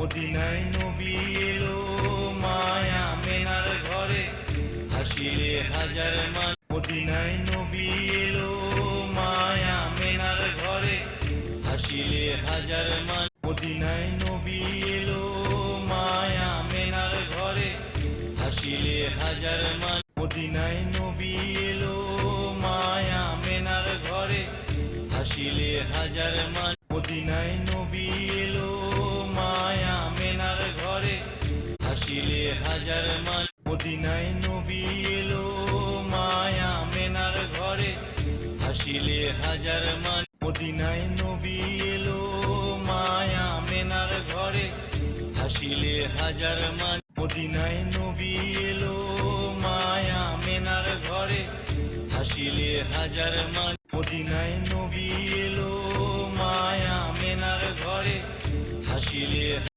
মদিনায় নবী এলো মায়া মেনার ঘরে হাসিলে হাজার মান মদিনায় নবী এলো মায়া মেনার ঘরে হাসিলে হাজার মান মদিনায় নবী এলো মায়া মেনার ঘরে হাসিলে হাজার মান মদিনায় নবী এলো মায়া মেনার ঘরে হাসিলে হাজার মান মদিনায় নবী এলো মায়া মেনার ঘরে হাসিলে হাজার মান মদিনায় নবী এলো মায়া মেনার ঘরে হাসিলে হাজার মান মদিনায় নবী এলো মায়া মেনার ঘরে হাসিলে হাজার মান মদিনায় নবী এলো মায়া মেনার ঘরে হাসিলে হাজার মান মদিনায় নবী এলো মায়া মেনার ঘরে হাসিলে